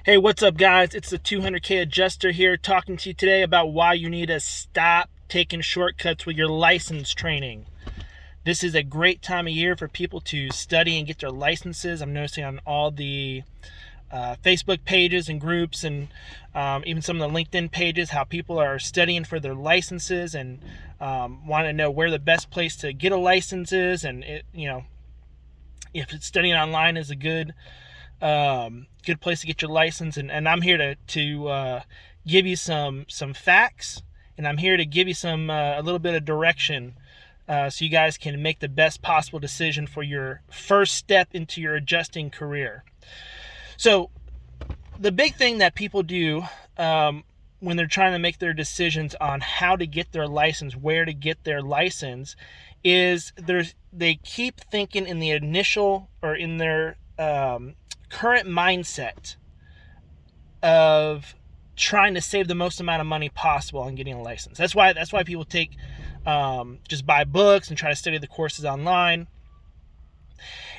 Hey, what's up, guys? It's the 200K Adjuster here talking to you today about why you need to stop taking shortcuts with your license training. This is a great time of year for people to study and get their licenses. I'm noticing on all the Facebook pages and groups and even some of the LinkedIn pages how people are studying for their licenses and want to know where the best place to get a license is, and if it's studying online is a good place to get your license. And I'm here to give you some facts, and I'm here to give you some a little bit of direction, so you guys can make the best possible decision for your first step into your adjusting career. So the big thing that people do when they're trying to make their decisions on how to get their license, where to get their license, is they keep thinking in the initial or in their current mindset of trying to save the most amount of money possible on getting a license. That's why people take just buy books and try to study the courses online,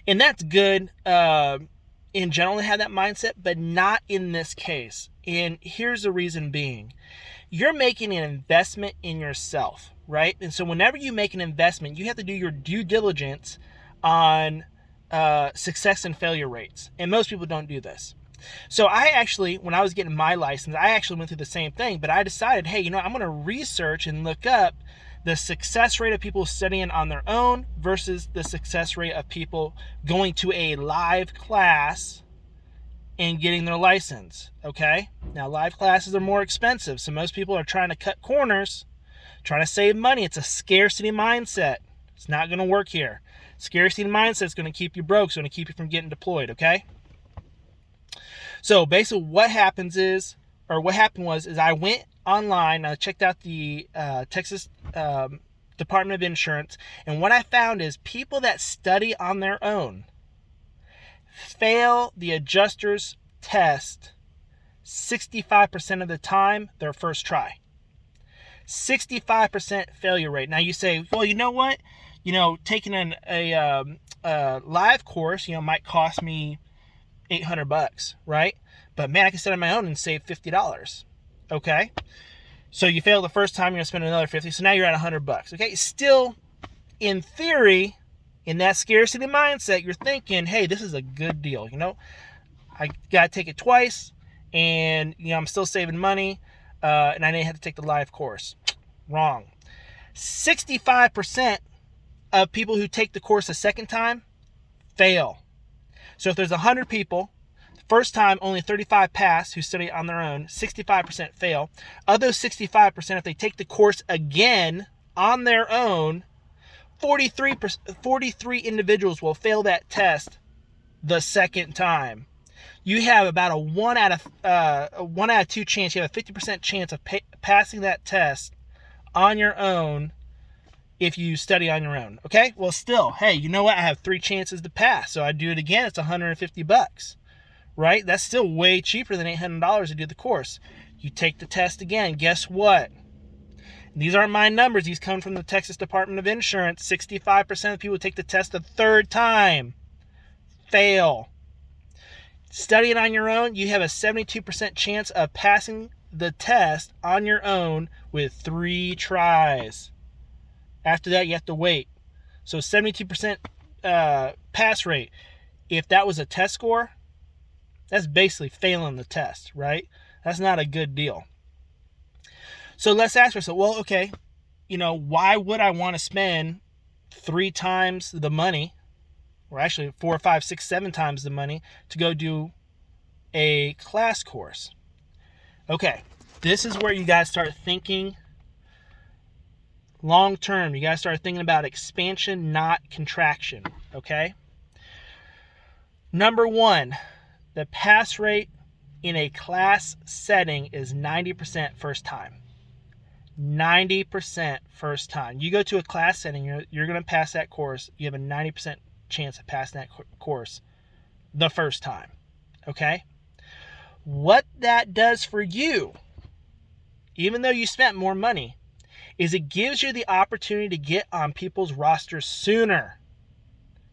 and that's good in general to have that mindset, but not in this case. And here's the reason being: you're making an investment in yourself, right? And so whenever you make an investment, you have to do your due diligence on success and failure rates. And most people don't do this. So I actually, when I was getting my license, I actually went through the same thing, but I decided, hey, I'm going to research and look up the success rate of people studying on their own versus the success rate of people going to a live class and getting their license. Okay? Now, live classes are more expensive, so most people are trying to cut corners, trying to save money. It's a scarcity mindset. It's not going to work here. Scarcity mindset is going to keep you broke. It's going to keep you from getting deployed. Okay? So basically what happened was I went online, I checked out the Texas Department of Insurance, and what I found is people that study on their own fail the adjuster's test 65% of the time their first try. 65% failure rate. Now you say, well, you know what? Taking a live course, might cost me $800, right? But man, I can study on my own and save $50. Okay, so you fail the first time, you're gonna spend another $50. So now you're at $100. Okay, still, in theory, in that scarcity mindset, you're thinking, hey, this is a good deal. I gotta take it twice, and I'm still saving money, and I didn't have to take the live course. Wrong. 65% of people who take the course a second time fail. So if there's 100 people, first time only 35 pass who study on their own, 65% fail. Of those 65%, if they take the course again on their own, 43 individuals will fail that test the second time. You have about a 1 out of 2 chance. You have a 50% chance of passing that test on your own if you study on your own. Okay? Well, still, hey, you know what? I have 3 chances to pass, so I do it again. It's $150, right? That's still way cheaper than $800 to do the course. You take the test again. Guess what? These aren't my numbers. These come from the Texas Department of Insurance. 65% of people take the test the third time fail. Studying on your own, you have a 72% chance of passing the test on your own with 3 tries. After that, you have to wait. So 72% pass rate. If that was a test score, that's basically failing the test, right? That's not a good deal. So let's ask ourselves, well, okay, why would I want to spend 3 times the money, or actually 4, 5, 6, 7 times the money to go do a class course? Okay, this is where you guys start thinking long term. You guys start thinking about expansion, not contraction. Okay? Number 1, the pass rate in a class setting is 90% first time. 90% first time. You go to a class setting, you're going to pass that course. You have a 90% chance of passing that course the first time. Okay? What that does for you, even though you spent more money, is it gives you the opportunity to get on people's rosters sooner.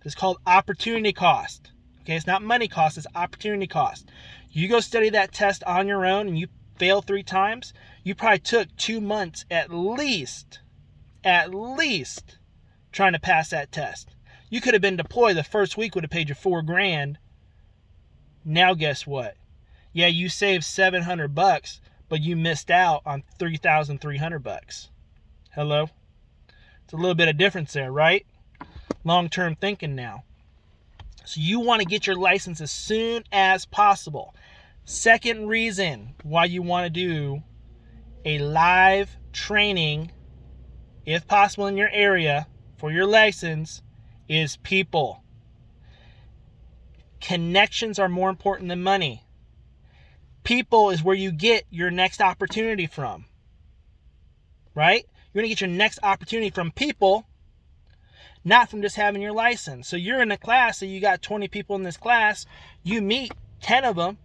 It's called opportunity cost. Okay, Okay, it's not money cost, it's opportunity cost. You go study that test on your own and you fail 3 times, you probably took 2 months at least trying to pass that test. You could have been deployed. The first week would have paid you $4,000. Now guess what? Yeah, you saved $700, but you missed out on $3,300. Hello? It's a little bit of difference there, right? Long-term thinking now. So you want to get your license as soon as possible. Second reason why you want to do a live training, if possible in your area, for your license is people. Connections are more important than money. People is where you get your next opportunity from, right? You're going to get your next opportunity from people, not from just having your license. So you're in a class, so you got 20 people in this class, you meet 10 of them,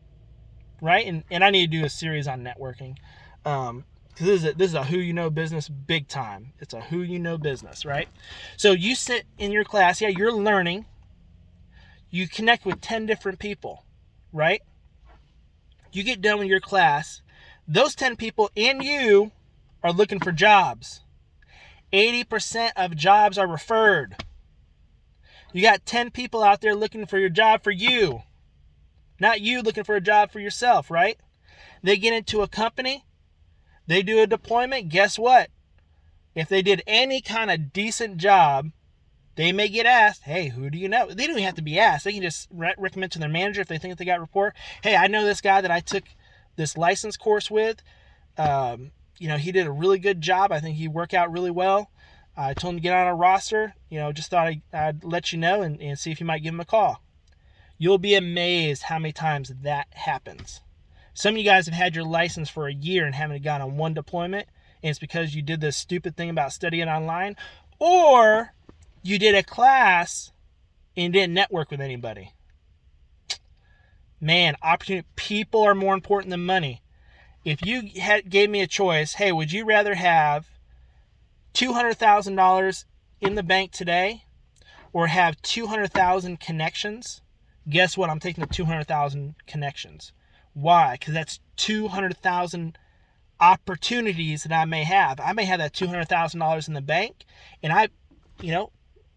right? And I need to do a series on networking. Because this is a who you know business big time. It's a who you know business, right? So you sit in your class, yeah, you're learning. You connect with 10 different people, right? You get done with your class. Those 10 people and you are looking for jobs. 80% of jobs are referred. You got 10 people out there looking for your job for you. Not you looking for a job for yourself, right? They get into a company. They do a deployment. Guess what? If they did any kind of decent job, they may get asked, hey, who do you know? They don't even have to be asked. They can just recommend to their manager if they think they got rapport. Hey, I know this guy that I took this license course with. He did a really good job. I think he worked out really well. I told him to get on a roster. Just thought I'd let you know and see if you might give him a call. You'll be amazed how many times that happens. Some of you guys have had your license for a year and haven't gone on one deployment, and it's because you did this stupid thing about studying online, or you did a class and didn't network with anybody. Man, opportunity. People are more important than money. If you gave me a choice, hey, would you rather have $200,000 in the bank today or have 200,000 connections? Guess what? I'm taking the 200,000 connections. Why? Because that's 200,000 opportunities that I may have. I may have that $200,000 in the bank, and I,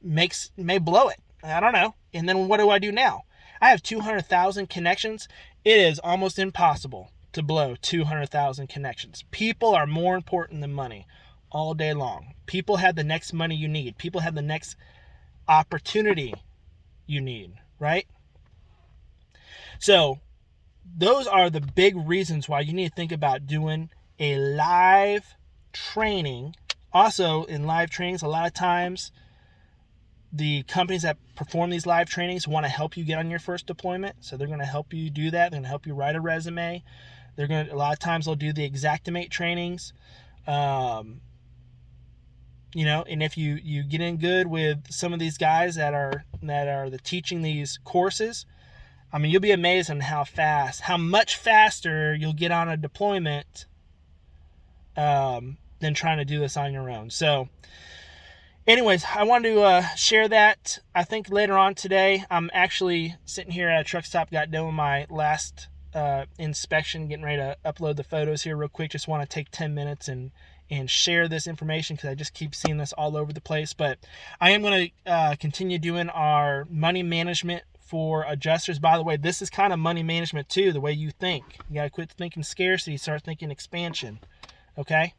may blow it. I don't know. And then what do I do now? I have 200,000 connections. It is almost impossible to blow 200,000 connections. People are more important than money all day long. People have the next money you need. People have the next opportunity you need, right? So those are the big reasons why you need to think about doing a live training. Also, in live trainings, a lot of times the companies that perform these live trainings want to help you get on your first deployment. So they're going to help you do that. They're going to help you write a resume. A lot of times they'll do the Xactimate trainings. And if you get in good with some of these guys that are teaching these courses, you'll be amazed on how much faster you'll get on a deployment than trying to do this on your own. So anyways, I wanted to share that. I think later on today, I'm actually sitting here at a truck stop, got done with my last inspection, getting ready to upload the photos here real quick. Just want to take 10 minutes and share this information because I just keep seeing this all over the place. But I am going to continue doing our money management for adjusters. By the way, this is kind of money management too, the way you think. You got to quit thinking scarcity, start thinking expansion. Okay?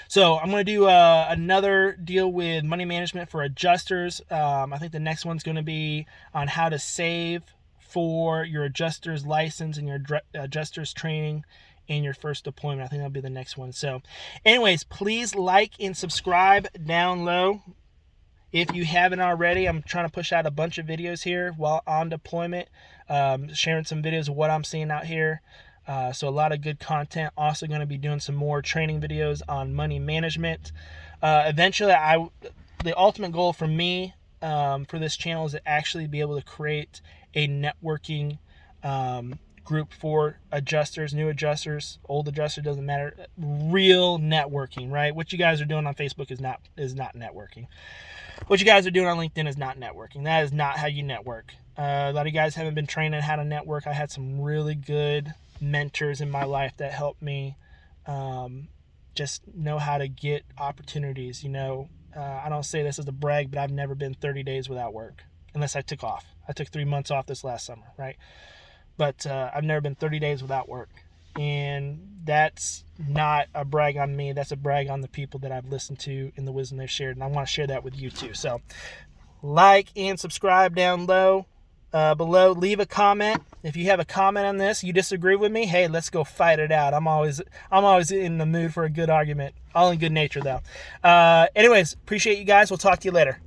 So I'm going to do another deal with money management for adjusters. I think the next one's going to be on how to save for your adjuster's license and your adjuster's training and your first deployment. I think that'll be the next one. So anyways, please like and subscribe down low. If you haven't already, I'm trying to push out a bunch of videos here while on deployment, sharing some videos of what I'm seeing out here. So a lot of good content. Also going to be doing some more training videos on money management. Eventually, the ultimate goal for me for this channel is to actually be able to create a networking group for adjusters, new adjusters, old adjusters, doesn't matter. Real networking, right? What you guys are doing on Facebook is not networking. What you guys are doing on LinkedIn is not networking. That is not how you network. A lot of you guys haven't been training how to network. I had some really good mentors in my life that helped me just know how to get opportunities. I don't say this as a brag, but I've never been 30 days without work unless I took off. I took 3 months off this last summer, right? But I've never been 30 days without work. And that's not a brag on me. That's a brag on the people that I've listened to and the wisdom they've shared. And I want to share that with you too. So like and subscribe down below. Leave a comment. If you have a comment on this, you disagree with me, hey, let's go fight it out. I'm always in the mood for a good argument. All in good nature though. Anyways, appreciate you guys. We'll talk to you later.